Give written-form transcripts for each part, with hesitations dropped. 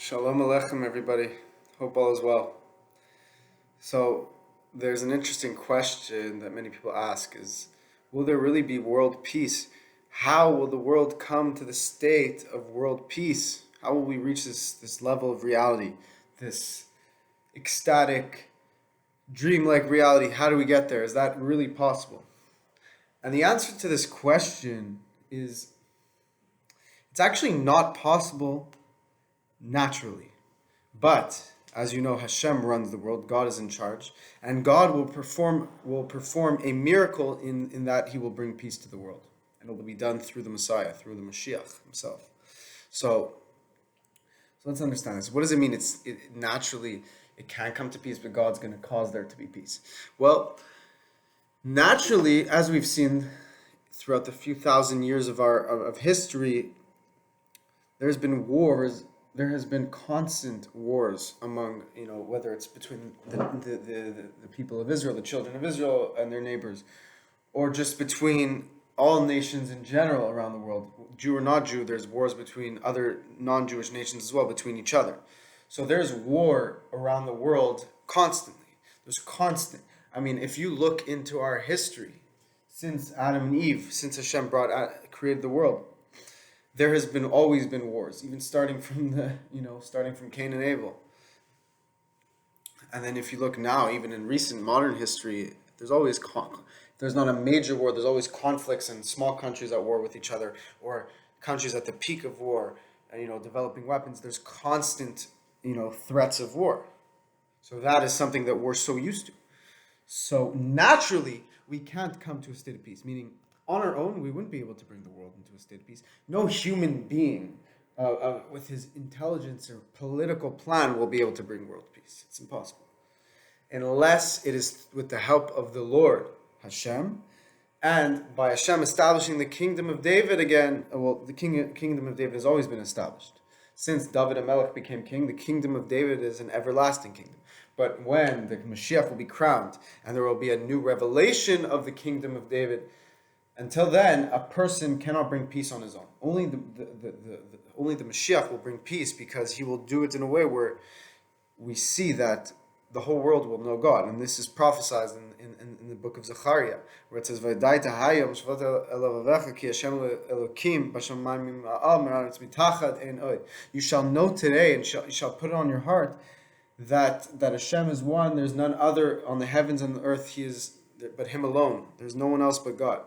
Shalom Aleichem, everybody. Hope all is well. So, there's an interesting question that many people ask is, will there really be world peace? How will the world come to the state of world peace? How will we reach this level of reality, this ecstatic, dreamlike reality? How do we get there? Is that really possible? And the answer to this question is, it's actually not possible naturally. But as you know, HASHEM runs the world. God is in charge, and God will perform a miracle in that He will bring peace to the world, and it will be done through the Messiah, through the Moshiach Himself. So let's understand this. What does it mean? Naturally it can come to peace, but God's going to cause there to be peace. Well, naturally, as we've seen throughout the few thousand years of history, there's been wars. There has been constant wars among, whether it's between the people of Israel, the children of Israel, and their neighbors, or just between all nations in general around the world, Jew or not Jew. There's wars between other non-Jewish nations as well, between each other. So there's war around the world constantly. There's constant. I mean, if you look into our history, since Adam and Eve, since Hashem created the world, there has always been wars, even starting from Cain and Abel. And then if you look now, even in recent modern history, there's not a major war. There's always conflicts and small countries at war with each other, or countries at the peak of war, developing weapons. There's constant, threats of war. So that is something that we're so used to. So naturally, we can't come to a state of peace, meaning on our own, we wouldn't be able to bring the world into a state of peace. No human being with his intelligence or political plan will be able to bring world peace. It's impossible. Unless it is with the help of the Lord, HASHEM, and by HASHEM establishing the kingdom of David again. Well, the kingdom of David has always been established. Since David HaMelech became king, the kingdom of David is an everlasting kingdom. But when the Moshiach will be crowned, and there will be a new revelation of the kingdom of David, until then, a person cannot bring peace on his own. Only the Moshiach will bring peace, because he will do it in a way where we see that the whole world will know God. And this is prophesied in the book of Zechariah, where it says, "V'yadaita hayom shvat elavavecha ki Hashem Elokim b'shamayim ha'al me'aretz mitachad ein od." You shall know today, and you shall put it on your heart, that Hashem is one. There's none other on the heavens and the earth. He is but Him alone. There's no one else but God.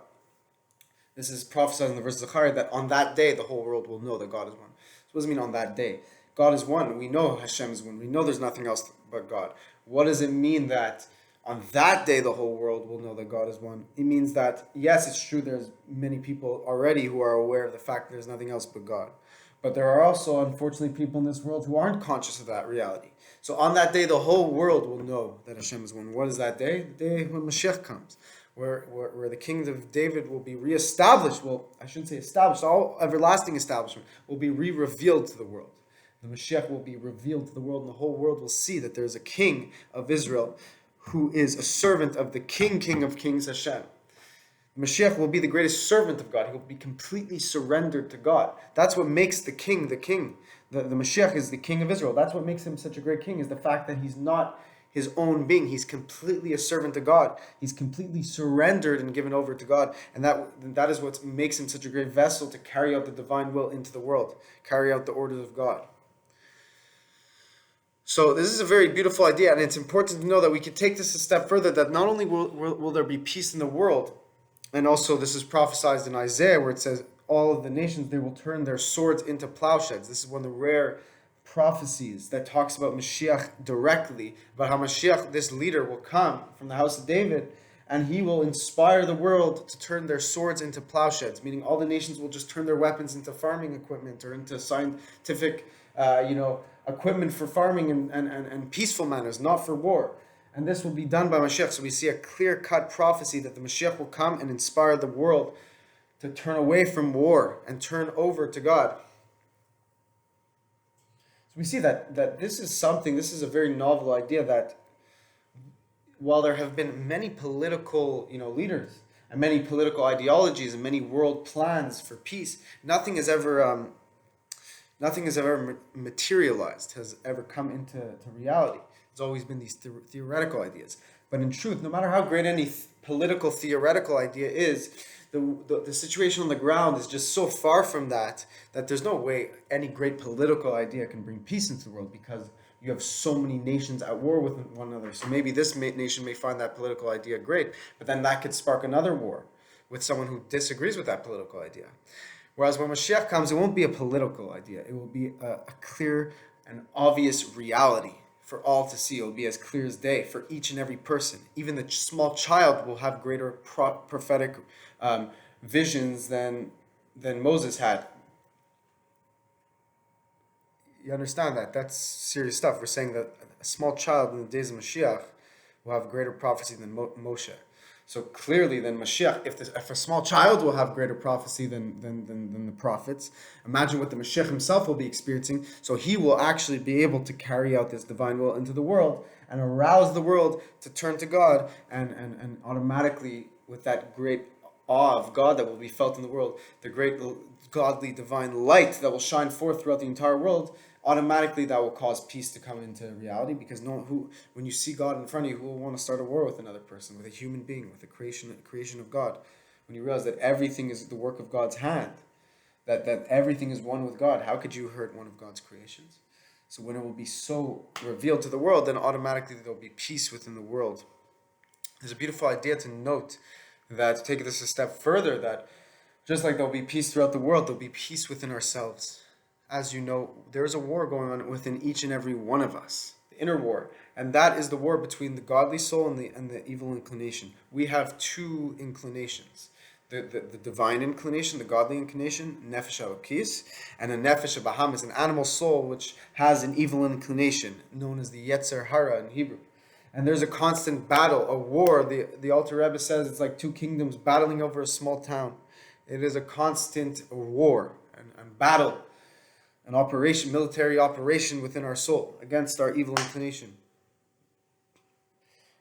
This is prophesied in the verse of Zechariah, that on that day the whole world will know that God is one. So what does it mean on that day? God is one. We know Hashem is one. We know there's nothing else but God. What does it mean that on that day the whole world will know that God is one? It means that, yes, it's true, there's many people already who are aware of the fact that there's nothing else but God. But there are also, unfortunately, people in this world who aren't conscious of that reality. So on that day, the whole world will know that Hashem is one. What is that day? The day when Moshiach comes, where the kingdom of David will be reestablished. Well, I shouldn't say established. All everlasting establishment will be re-revealed to the world. The Moshiach will be revealed to the world, and the whole world will see that there is a king of Israel who is a servant of the King of Kings, Hashem. The Moshiach will be the greatest servant of God. He will be completely surrendered to God. That's what makes the king the king. The Moshiach is the king of Israel. That's what makes him such a great king, is the fact that he's not his own being. He's completely a servant to God. He's completely surrendered and given over to God. And that is what makes him such a great vessel to carry out the divine will into the world, carry out the orders of God. So this is a very beautiful idea, and it's important to know that we can take this a step further, that not only will there be peace in the world, and also this is prophesied in Isaiah, where it says, all of the nations, they will turn their swords into plowshares. This is one of the rare prophecies that talks about Mashiach directly, about how Mashiach, this leader, will come from the house of David, and he will inspire the world to turn their swords into plowshares, meaning all the nations will just turn their weapons into farming equipment or into scientific equipment for farming and peaceful manners, not for war. And this will be done by Mashiach. So we see a clear-cut prophecy that the Mashiach will come and inspire the world to turn away from war and turn over to God. So we see that this is a very novel idea, that while there have been many political leaders and many political ideologies and many world plans for peace, nothing has ever Nothing has ever materialized, has ever come into reality. It's always been these theoretical ideas. But in truth, no matter how great any political, theoretical idea is, the situation on the ground is just so far from that there's no way any great political idea can bring peace into the world, because you have so many nations at war with one another. So maybe this nation may find that political idea great, but then that could spark another war with someone who disagrees with that political idea. Whereas when Mashiach comes, it won't be a political idea. It will be a clear and obvious reality for all to see. It will be as clear as day for each and every person. Even the small child will have greater prophetic visions than Moses had. You understand that? That's serious stuff. We're saying that a small child in the days of Mashiach will have greater prophecy than Moshe. So clearly, then Mashiach, if a small child will have greater prophecy than the prophets, imagine what the Mashiach himself will be experiencing. So he will actually be able to carry out this divine will into the world and arouse the world to turn to God, and automatically, with that great awe of God that will be felt in the world, the great godly divine light that will shine forth throughout the entire world, automatically that will cause peace to come into reality, because when you see God in front of you, who will want to start a war with another person, with a human being, with the creation of God? When you realize that everything is the work of God's hand, that everything is one with God, how could you hurt one of God's creations? So when it will be so revealed to the world, then automatically there will be peace within the world. There's a beautiful idea to note, that to take this a step further, that just like there will be peace throughout the world, there will be peace within ourselves. As you know, there is a war going on within each and every one of us, the inner war, and that is the war between the godly soul and the evil inclination. We have two inclinations: the divine inclination, the godly inclination, nefesh elokis, and the nefesh Bahamas, an animal soul which has an evil inclination, known as the Yetzer Hara in Hebrew. And there's a constant battle, a war. The Alter Rebbe says it's like two kingdoms battling over a small town. It is a constant war and battle, an operation, military operation within our soul against our evil inclination.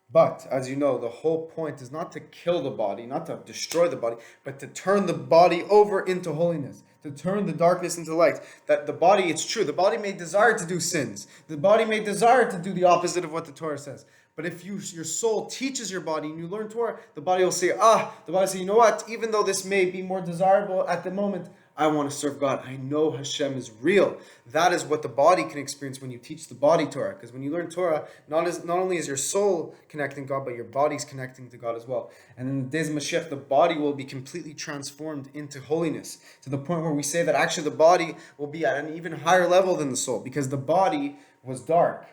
But, as you know, the whole point is not to kill the body, not to destroy the body, but to turn the body over into holiness, to turn the darkness into light. That the body, it's true, the body may desire to do sins. The body may desire to do the opposite of what the Torah says. But if your soul teaches your body and you learn Torah, the body will say, you know what? Even though this may be more desirable at the moment, I want to serve God. I know Hashem is real. That is what the body can experience when you teach the body Torah. Because when you learn Torah, not only is your soul connecting to God, but your body's connecting to God as well. And in the days of Mashiach, the body will be completely transformed into holiness, to the point where we say that actually the body will be at an even higher level than the soul, because the body was dark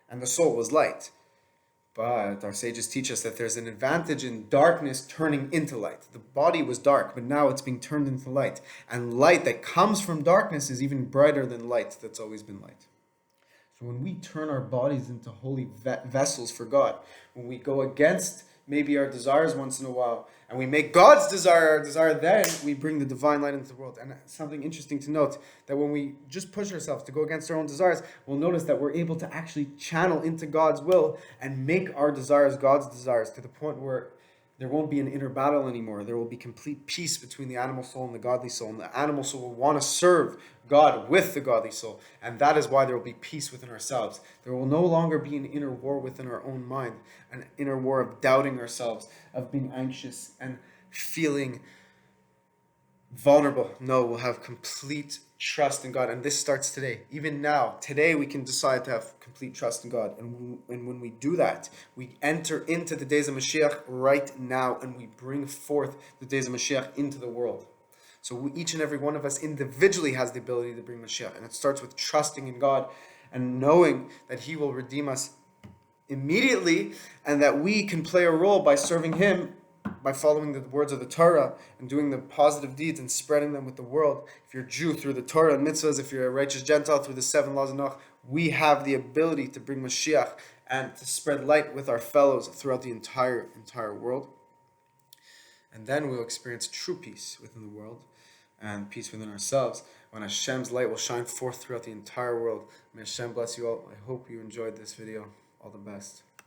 and the soul was light. But our sages teach us that there's an advantage in darkness turning into light. The body was dark, but now it's being turned into light. And light that comes from darkness is even brighter than light that's always been light. So when we turn our bodies into holy vessels for God, when we go against maybe our desires once in a while, and we make God's desire our desire, then we bring the divine light into the world. And something interesting to note, that when we just push ourselves to go against our own desires, we'll notice that we're able to actually channel into God's will and make our desires God's desires, to the point where there won't be an inner battle anymore. There will be complete peace between the animal soul and the godly soul. And the animal soul will want to serve God with the godly soul. And that is why there will be peace within ourselves. There will no longer be an inner war within our own mind, an inner war of doubting ourselves, of being anxious and feeling vulnerable. No, we'll have complete trust in God. And this starts today. Even now, today we can decide to have complete trust in God. And when we do that, we enter into the days of Mashiach right now, and we bring forth the days of Mashiach into the world. So each and every one of us individually has the ability to bring Mashiach. And it starts with trusting in God and knowing that He will redeem us immediately, and that we can play a role by serving Him, by following the words of the Torah and doing the positive deeds and spreading them with the world. If you're a Jew, through the Torah and mitzvahs; if you're a righteous Gentile, through the 7 laws of Noach, we have the ability to bring Mashiach and to spread light with our fellows throughout the entire world. And then we'll experience true peace within the world and peace within ourselves, when Hashem's light will shine forth throughout the entire world. May Hashem bless you all. I hope you enjoyed this video. All the best.